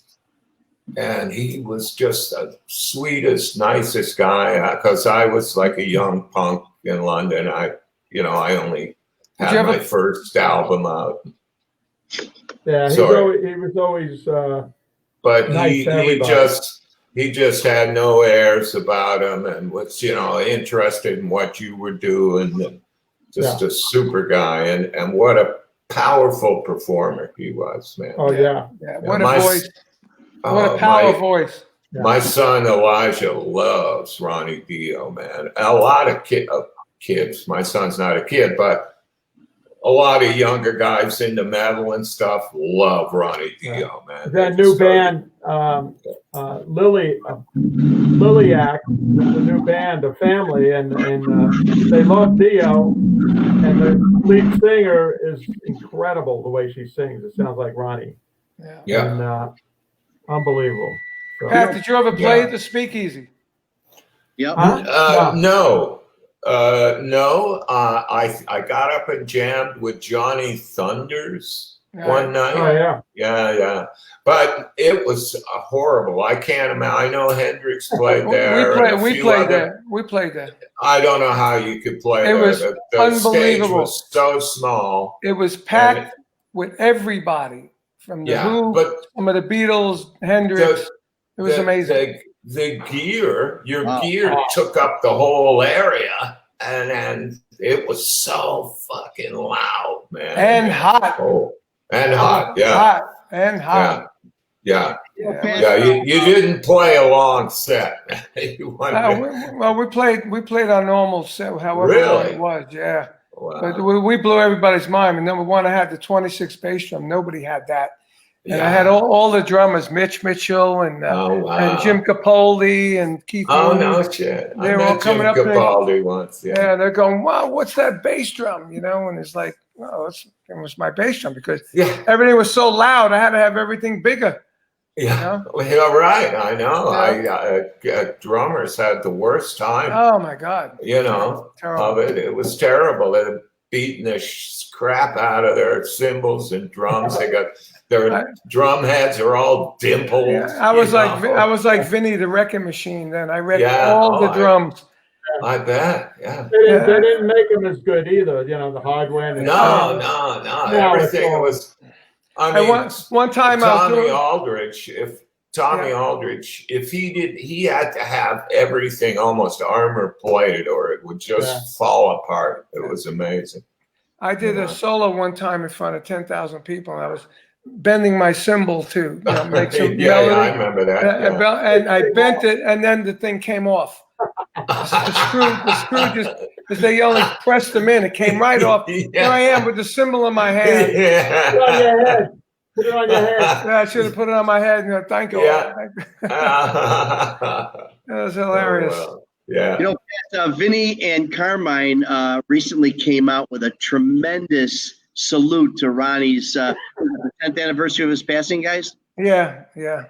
And he was just the sweetest, nicest guy. Because I was like a young punk in London. I only had my first album out. Yeah, he was always. But nice he just had no airs about him, and was interested in what you were doing, and just a super guy. And what a powerful performer he was, man. Oh yeah. What a voice. What a power voice. Yeah. My son Elijah loves Ronnie Dio, man. A lot of kids. My son's not a kid, but a lot of younger guys into metal and stuff love Ronnie Dio, man. That new band, Liliac, the new band, a family, and they love Dio, and the lead singer is incredible the way she sings. It sounds like Ronnie. Yeah. And, unbelievable. So, Pat, did you ever play at the Speakeasy? Yeah. No. No. I got up and jammed with Johnny Thunders one night. Oh yeah. Yeah. But it was horrible. I can't imagine. I know Hendrix played there. We played there. I don't know how you could play there. It was the unbelievable. Stage was so small. It was packed with everybody from the Who, some of the Beatles, Hendrix. It was amazing. The gear, gear took up the whole area, and it was so fucking loud, man. And hot. Oh, and hot, yeah. Hot and hot. Yeah. You didn't play a long set. We played our normal set, however long it was, yeah. Wow. But we blew everybody's mind. And number one, I had the 26 bass drum. Nobody had that. And I had all the drummers, Mitch Mitchell and Jim Capaldi and Keith. Oh, no shit. They were all coming up. Capaldi once. Yeah, they're going, wow, what's that bass drum? And it's like, well, it was my bass drum because everything was so loud. I had to have everything bigger. Yeah, you're right. I know. Drummers had the worst time. Oh my God. Of it. It was terrible. beating the crap out of their cymbals and drums. They got their drum heads are all dimpled. Yeah, I was like Vinny the Wrecking Machine. Then I wrecked all the drums. I bet. Yeah. They didn't make them as good either. You know, the hardware. No. Everything was. I mean, one time Tommy Aldridge. If he had to have everything almost armor plated, or it would just fall apart. It was amazing. I did a solo one time in front of 10,000 people, and I was bending my cymbal to make some melody. I remember that. And I bent it, and then the thing came off. The screw just, because they only pressed them in, it came right off. Here I am with the cymbal in my hand. Put it on your head. I should have put it on my head. Thank you. Yeah. That was hilarious. Oh, well. You know, Vinny and Carmine recently came out with a tremendous salute to Ronnie's 10th anniversary of his passing, guys. Yeah. You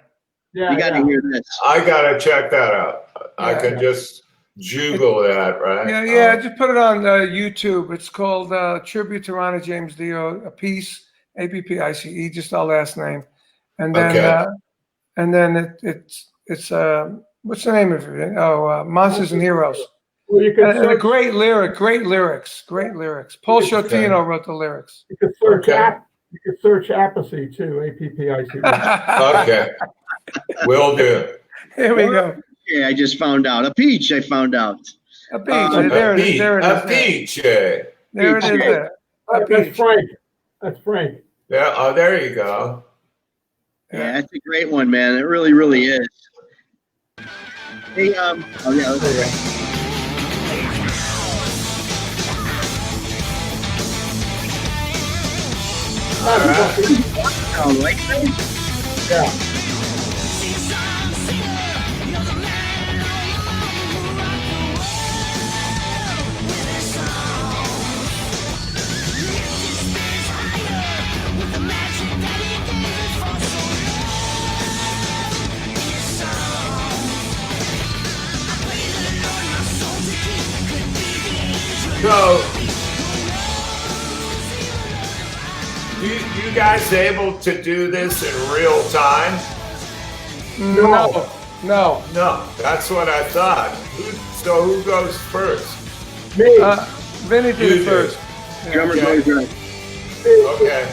got to hear this. I got to check that out. I can just Google that, right? Yeah. Just put it on YouTube. It's called Tribute to Ronnie James Dio Appice, Appice, just our last name, and then it's what's the name of it? Monsters and Heroes. Well, you can and a great lyrics. Paul Shortino wrote the lyrics. You can search you can search Appice too, Appice. Okay, will do. Here we go. Yeah, I just found out. A peach, I found out. A peach. There it is. A peach. There it is. That's Frank. That's Frank. Yeah. Oh, there you go. Yeah, that's a great one, man. It really, really is. Hey, let's see. All right. Yeah. So, you guys able to do this in real time? No. That's what I thought. So who goes first? Me. Vinny did it first. Drummer goes right. Okay.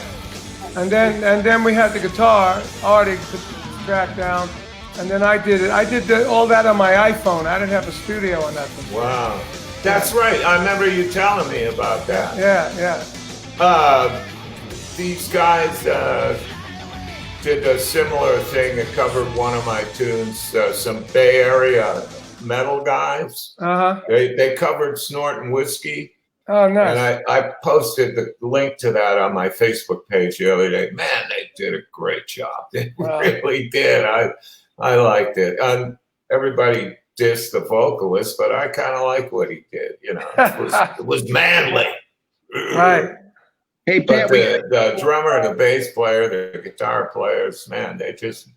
And then we had the guitar. Artie put the track down, and then I did it. I did all that on my iPhone. I didn't have a studio or nothing. Wow. That's right. I remember you telling me about that. Yeah. These guys did a similar thing that covered one of my tunes. Some Bay Area metal guys. They covered Snortin' Whiskey. Oh, nice. And I posted the link to that on my Facebook page the other day. Man, they did a great job. They really did. I liked it. Everybody dissed the vocalist, but I kind of like what he did. You know, it was manly. Right. Hey, Pat, but the drummer and the bass player, the guitar players, man, they just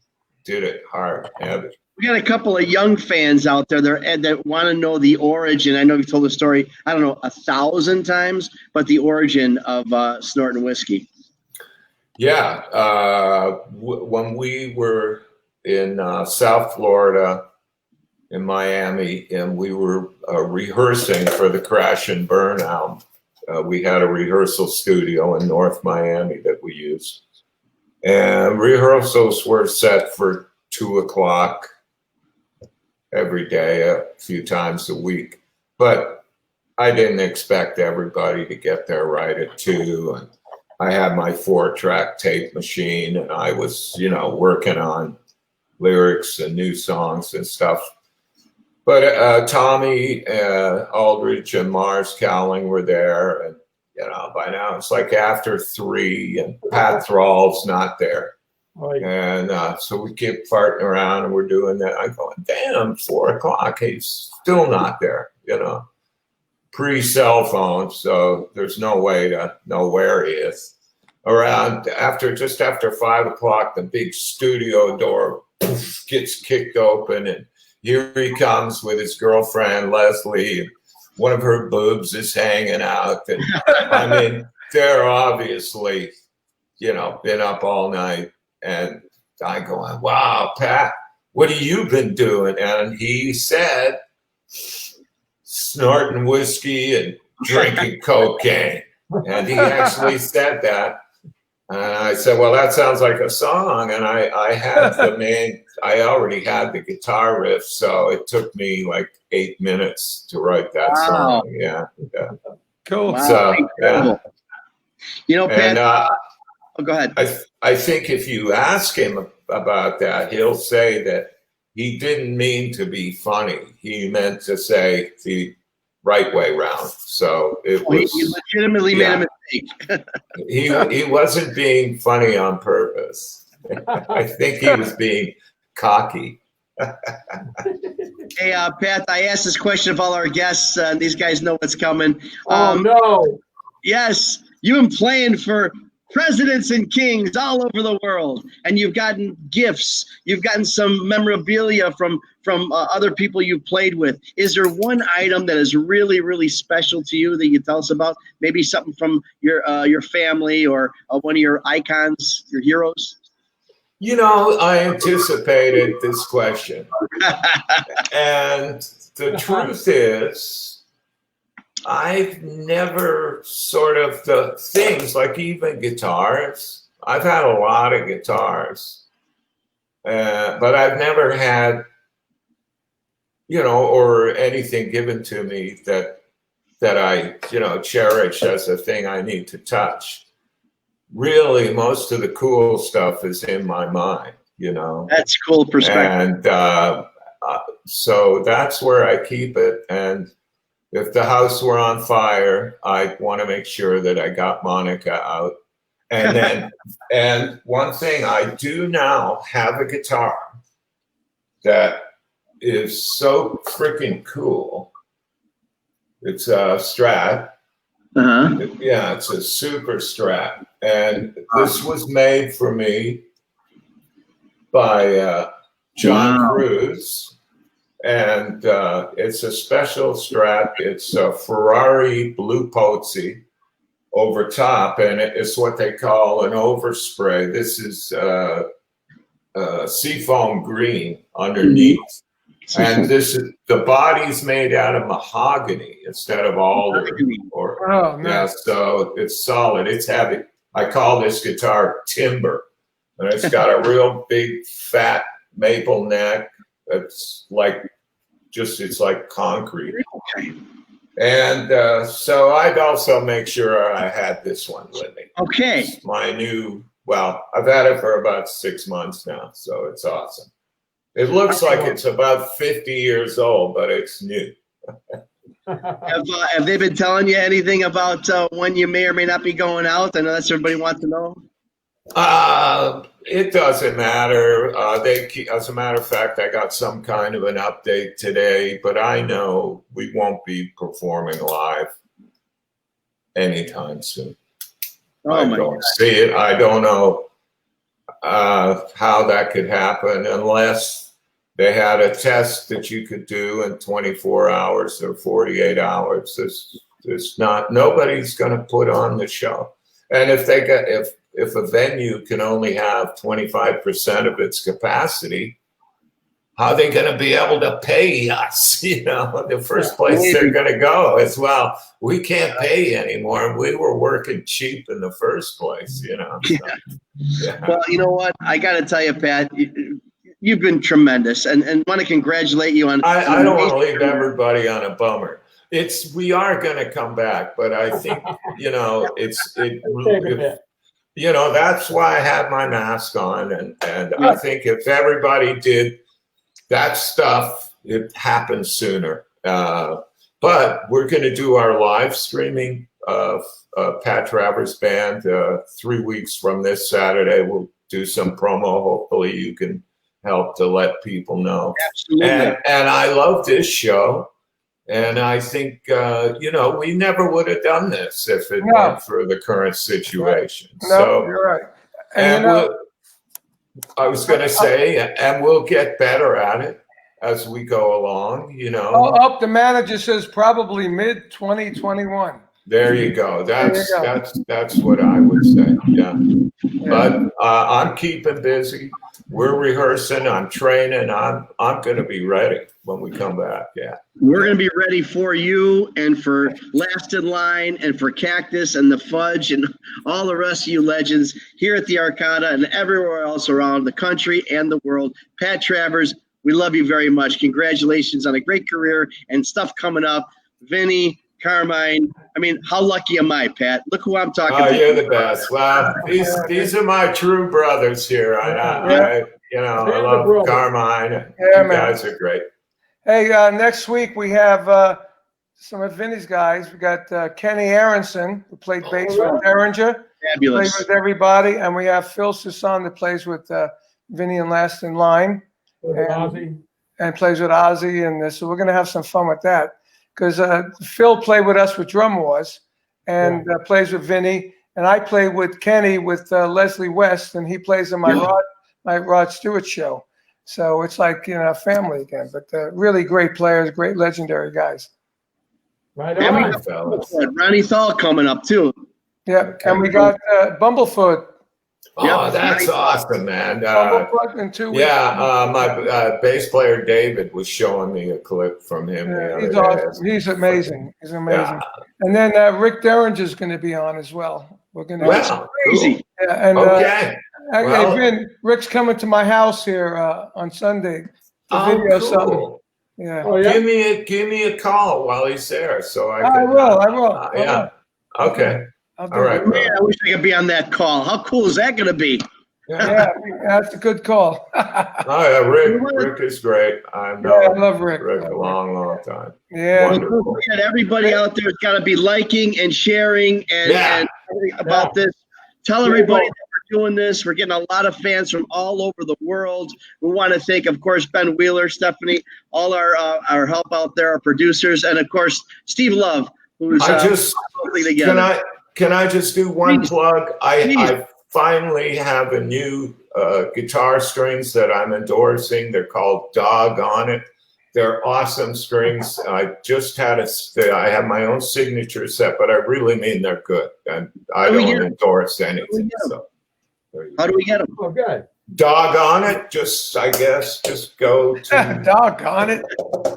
did it hard. We got a couple of young fans out there that want to know the origin. I know you've told the story, I don't know, 1,000 times, but the origin of Snortin' Whiskey. Yeah. When we were in South Florida, in Miami, and we were rehearsing for the Crash and Burn album. We had a rehearsal studio in North Miami that we used. And rehearsals were set for 2:00 every day, a few times a week. But I didn't expect everybody to get there right at 2. And I had my 4-track tape machine, and I was, working on lyrics and new songs and stuff. But Tommy Aldridge and Mars Cowling were there, and by now it's like after 3, and Pat Thrall's not there, and so we keep farting around, and we're doing that. I'm going, damn, 4:00, he's still not there. Pre-cell phone, so there's no way to know where he is. Around just after 5:00, the big studio door gets kicked open, and here he comes with his girlfriend, Leslie. one of her boobs is hanging out. And I mean, they're obviously, you know, been up all night. And I go, wow, Pat, what have you been doing? And he said, snorting whiskey and drinking cocaine. And he actually said that. And I said, well, that sounds like a song. And I had I already had the guitar riff. So it took me like 8 minutes to write that song. Yeah. Cool. Wow, So, incredible. You know, Pat, go ahead. I think if you ask him about that, he'll say that he didn't mean to be funny. He meant to say the right way round. So it was. He legitimately made a mistake. He wasn't being funny on purpose. I think he was being cocky. Hey, Pat, I asked this question of all our guests, and these guys know what's coming. No. Yes, you've been playing for presidents and kings all over the world, and you've gotten gifts. You've gotten some memorabilia from other people you've played with. Is there one item that is really, really special to you that you tell us about? Maybe something from your family or one of your icons, your heroes? You know, I anticipated this question. And the truth is, I've never sort of the things like even guitars. I've had a lot of guitars, but I've never had, you know, or anything given to me that I, you know, cherish as a thing I need to touch. Really, most of the cool stuff is in my mind, you know. That's cool perspective. And so that's where I keep it. And if the house were on fire, I want to make sure that I got Monica out. And then, and one thing, I do now have a guitar that is so freaking cool. It's a Strat. Yeah, it's a super Strat. And this was made for me by John Cruz. And it's a special Strat. It's a Ferrari Blue Pozzi over top, and it's what they call an overspray. This is seafoam green underneath. And this is, the body's made out of mahogany instead of alder. Yeah, so it's solid. It's heavy. I call this guitar timber, and it's got a real big fat maple neck. It's like it's like concrete. And so I'd also make sure I had this one with me. Okay. It's my new, well, I've had it for about 6 months now, so it's awesome. It looks like it's about 50 years old, but it's new. Have they been telling you anything about when you may or may not be going out? I know that's what everybody wants to know. It doesn't matter. As a matter of fact, I got some kind of an update today, but I know we won't be performing live anytime soon. I don't see it. I don't know how that could happen unless they had a test that you could do in 24 hours or 48 hours. There's not, nobody's going to put on the show. And if a venue can only have 25% of its capacity, how are they going to be able to pay us? You know, the first place they're going to go is, well, we can't pay anymore. We were working cheap in the first place, you know. So, yeah. Well, you know what? I got to tell you, Pat, you've been tremendous, and want to congratulate you on. I don't want to leave everybody on a bummer. We are going to come back, but I think, you know, you know, that's why I had my mask on, and I think if everybody did that stuff, it happens sooner. But we're going to do our live streaming of Pat Travers Band 3 weeks from this Saturday. We'll do some promo. Hopefully you can help to let people know. Absolutely. And I love this show. And I think, you know, we never would have done this if it weren't for the current situation. No, so, you're right. And I was going to say, and we'll get better at it. as we go along, you know. Oh, the manager says probably mid 2021. There you go. That's what I would say. Yeah. But I'm keeping busy. We're rehearsing. I'm training. I'm going to be ready when we come back. Yeah. We're going to be ready for you and for Last in Line and for Cactus and the Fudge and all the rest of you legends here at the Arcada and everywhere else around the country and the world. Pat Travers, we love you very much. Congratulations on a great career and stuff coming up. Vinny, Carmine, I mean, how lucky am I, Pat? Look who I'm talking to. You're the best. Well, these are my true brothers here. I love Carmine. You guys are great. Hey, next week we have some of Vinny's guys. We got Kenny Aronson, who played bass with Derringer. Fabulous. Plays with everybody. And we have Phil Susan that plays with Vinny and Last in Line. And plays with Ozzy. And so we're going to have some fun with that. Because Phil played with us with Drum Wars and plays with Vinny. And I play with Kenny with Leslie West, and he plays in my Rod Stewart show. So it's like, family again. But really great players, great legendary guys. Right And we on. got Ronnie Thal coming up, too. Yeah, and we got Bumblefoot. Oh, that's awesome, man. Bumblefoot in 2 weeks. Yeah, my bass player David was showing me a clip from him. He's awesome. He's amazing. He's amazing. Yeah. And then Rick Derringer is going to be on as well. We're going to. Wow, Crazy. cool. Yeah, and Okay. hey, Vin, Rick's coming to my house here on Sunday to video something. Cool. Yeah. Oh, yeah. Give me a call while he's there, so I I can. will. Yeah. Okay. I'll do All right. it. Man, I wish I could be on that call. How cool is that going to be? Yeah, that's a good call. Oh yeah, Rick is great. I've known I love Rick. a long time. Yeah. Wonderful. And everybody out there has got to be liking and sharing and everything about this. Tell everybody that we're doing this. We're getting a lot of fans from all over the world. We want to thank, of course, Ben Wheeler, Stephanie, all our help out there, our producers, and of course Steve Love, who's together. Can I just do one plug? I finally have a new guitar strings that I'm endorsing. They're called Dog On It. They're awesome strings. I just had I have my own signature set, but I really mean they're good. And I don't endorse anything. So how do we get them? Oh, good. Dog On It. Just go to Dog On It.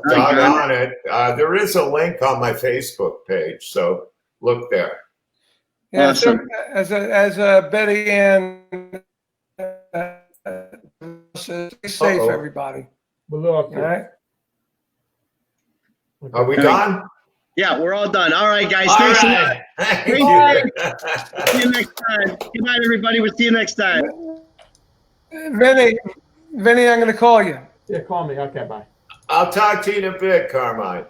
Dog On It. There is a link on my Facebook page, so look there. Yeah, Awesome. so as Betty Ann says, stay safe, everybody. All All right. Are we done? Yeah, we're all done. All right, guys. All Thanks right. a lot. Thank you. See you next time. Good night, everybody. We'll see you next time. Vinny, I'm going to call you. Yeah, call me. Okay, bye. I'll talk to you in a bit, Carmine.